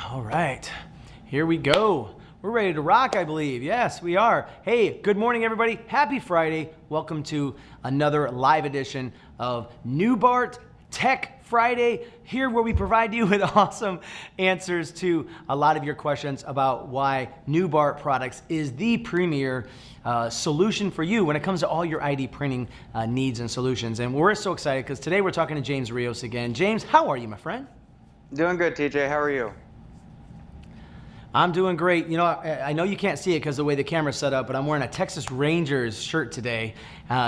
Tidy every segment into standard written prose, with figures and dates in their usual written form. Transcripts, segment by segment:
All right, here we go. We're ready to rock, I believe. Yes, we are. Hey, good morning, everybody. Happy Friday. Welcome to another live edition of Newbart Tech Friday, here where we provide you with awesome answers to a lot of your questions about why Newbart Products is the premier solution for you when it comes to all your ID printing needs and solutions. And we're so excited because today we're talking to James Rios again. James, how are you, my friend? Doing good, TJ. How are you? I'm doing great. You know, I know you can't see it because of the way the camera's set up, but I'm wearing a Texas Rangers shirt today,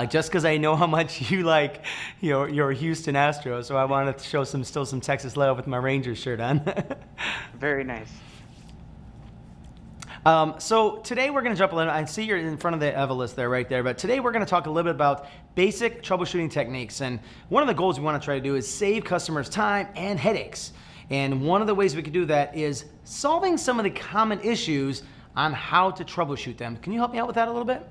just because I know how much you like your Houston Astros. So I wanted to show still some Texas love with my Rangers shirt on. Very nice. So today we're going to jump a little. I see you're in front of the Evolus there, right there. But today we're going to talk a little bit about basic troubleshooting techniques. And one of the goals we want to try to do is save customers time and headaches. And one of the ways we could do that is solving some of the common issues on how to troubleshoot them. Can you help me out with that a little bit?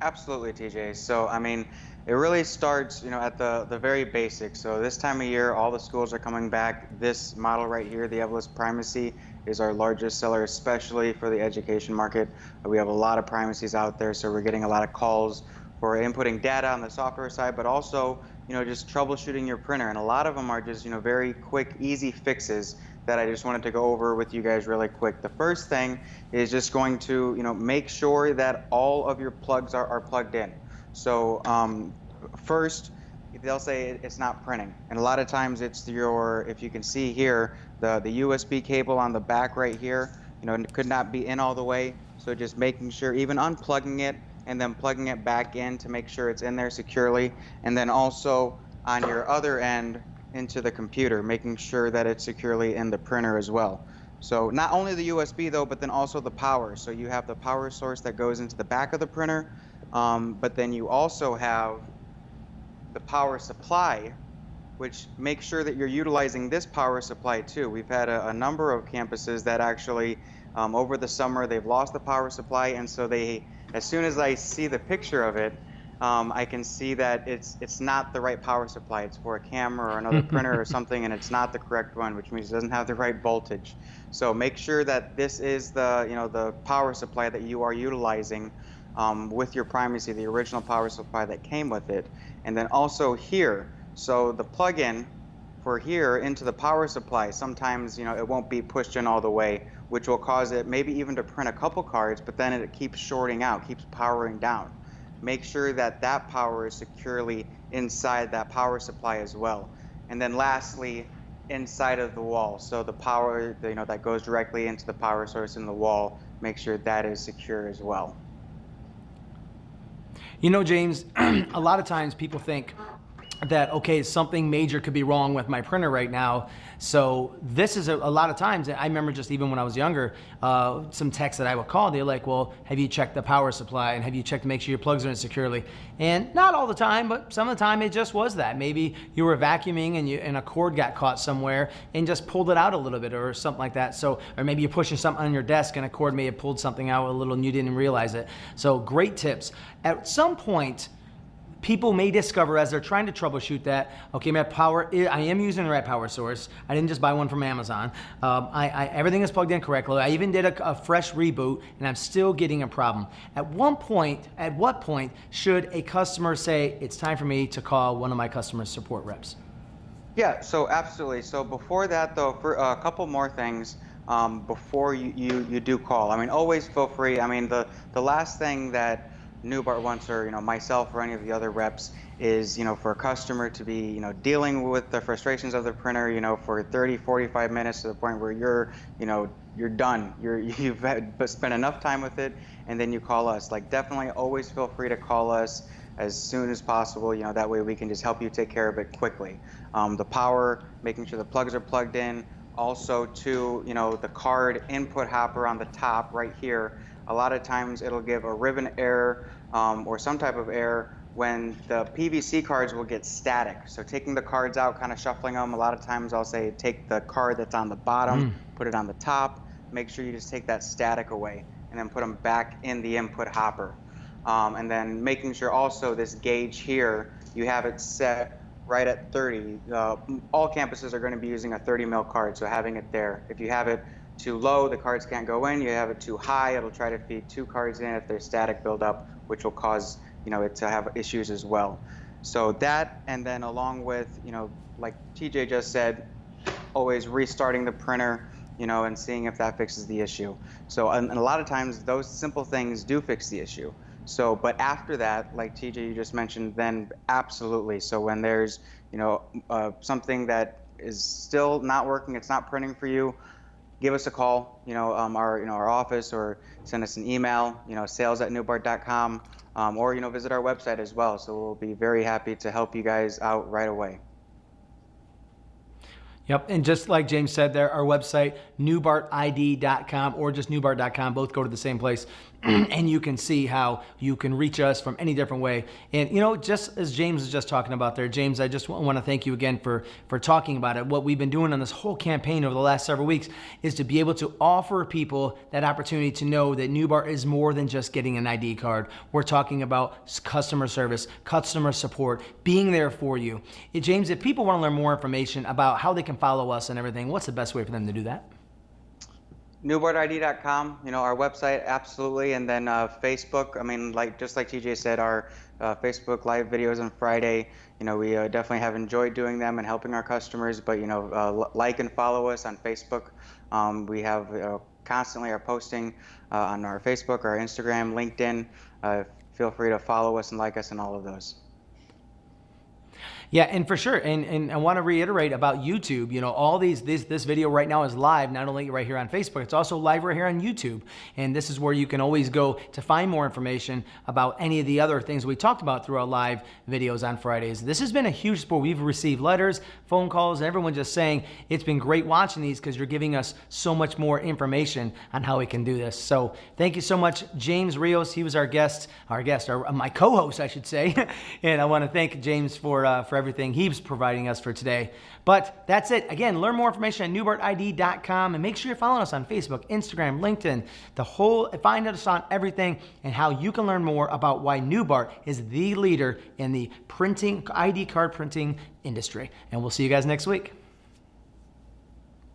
Absolutely, TJ. So, I mean, it really starts, at the very basics. So this time of year, all the schools are coming back. This model right here, the Evolus Primacy, is our largest seller, especially for the education market. We have a lot of primacies out there, so we're getting a lot of calls for inputting data on the software side, but also, just troubleshooting your printer. And a lot of them are just, very quick, easy fixes that I just wanted to go over with you guys really quick. The first thing is just going to, make sure that all of your plugs are plugged in. So first, they'll say it's not printing. And a lot of times it's if you can see here, the USB cable on the back right here, it could not be in all the way. So just making sure, even unplugging it, and then plugging it back in to make sure it's in there securely. And then also on your other end into the computer, making sure that it's securely in the printer as well. So not only the USB though, but then also the power. So you have the power source that goes into the back of the printer, but then you also have the power supply, which makes sure that you're utilizing this power supply too. We've had a number of campuses that actually over the summer they've lost the power supply, and so as soon as I see the picture of it, I can see that it's not the right power supply. It's for a camera or another printer or something, and it's not the correct one, which means it doesn't have the right voltage. So make sure that this is the power supply that you are utilizing with your primacy, the original power supply that came with it. And then also here, so the plug-in for here into the power supply, sometimes it won't be pushed in all the way, which will cause it maybe even to print a couple cards, but then it keeps shorting out, keeps powering down. Make sure that that power is securely inside that power supply as well. And then lastly, inside of the wall. So the power that goes directly into the power source in the wall, make sure that is secure as well. James, a lot of times people think that, okay, something major could be wrong with my printer right now. So this is a lot of times, I remember just even when I was younger, some techs that I would call, they're like, well, have you checked the power supply and have you checked to make sure your plugs are in securely? And not all the time, but some of the time it just was that. Maybe you were vacuuming and a cord got caught somewhere and just pulled it out a little bit or something like that. So, or maybe you're pushing something on your desk and a cord may have pulled something out a little and you didn't realize it. So great tips. At some point, people may discover as they're trying to troubleshoot that, okay, my power, I am using the right power source. I didn't just buy one from Amazon. Everything is plugged in correctly. I even did a fresh reboot and I'm still getting a problem. At what point should a customer say, it's time for me to call one of my customer support reps? Yeah, so absolutely. So before that though, for a couple more things, before you do call, I mean, always feel free. I mean, the last thing that Newbart wants, or myself or any of the other reps, is for a customer to be dealing with the frustrations of the printer for 30-45 minutes to the point where you're done, you've spent enough time with it, and then you call us. Like, definitely always feel free to call us as soon as possible. That way we can just help you take care of it quickly. The power, making sure the plugs are plugged in, also to the card input hopper on the top right here. A lot of times it'll give a ribbon error or some type of error when the PVC cards will get static. So taking the cards out, kind of shuffling them, a lot of times I'll say take the card that's on the bottom, put it on the top, make sure you just take that static away, and then put them back in the input hopper. And then making sure also this gauge here, you have it set right at 30. All campuses are going to be using a 30 mil card, so having it there. If you have it too low, the cards can't go in. You have it too high, it'll try to feed two cards in if there's static buildup, which will cause, it to have issues as well. So that, and then along with, like TJ just said, always restarting the printer, and seeing if that fixes the issue. So, and a lot of times those simple things do fix the issue. So, but after that, like TJ, you just mentioned, then absolutely. So when there's, something that is still not working, it's not printing for you, give us a call, our office, or send us an email, sales@newbart.com, or, visit our website as well. So we'll be very happy to help you guys out right away. Yep, and just like James said there, our website, newbartid.com or just newbart.com, both go to the same place, and you can see how you can reach us from any different way. And, just as James was just talking about there, James, I just want to thank you again for talking about it. What we've been doing on this whole campaign over the last several weeks is to be able to offer people that opportunity to know that Newbart is more than just getting an ID card. We're talking about customer service, customer support, being there for you. James, if people want to learn more information about how they can follow us and everything, what's the best way for them to do that? Newbartid.com, our website, absolutely, and then Facebook. I mean, just like TJ said, our Facebook live videos on Friday. We definitely have enjoyed doing them and helping our customers. But like and follow us on Facebook. We have constantly are posting on our Facebook, our Instagram, LinkedIn. Feel free to follow us and like us in all of those. Yeah, and for sure, and I want to reiterate about YouTube. All this video right now is live, not only right here on Facebook, it's also live right here on YouTube. And this is where you can always go to find more information about any of the other things we talked about through our live videos on Fridays. This has been a huge support. We've received letters, phone calls, and everyone just saying it's been great watching these because you're giving us so much more information on how we can do this. So thank you so much, James Rios. He was my co-host, I should say. And I want to thank James for everything he's providing us for today. But that's it. Again, learn more information at newbartid.com, and make sure you're following us on Facebook, Instagram, LinkedIn, find us on everything, and how you can learn more about why Newbart is the leader in the ID card printing industry. And we'll see you guys next week.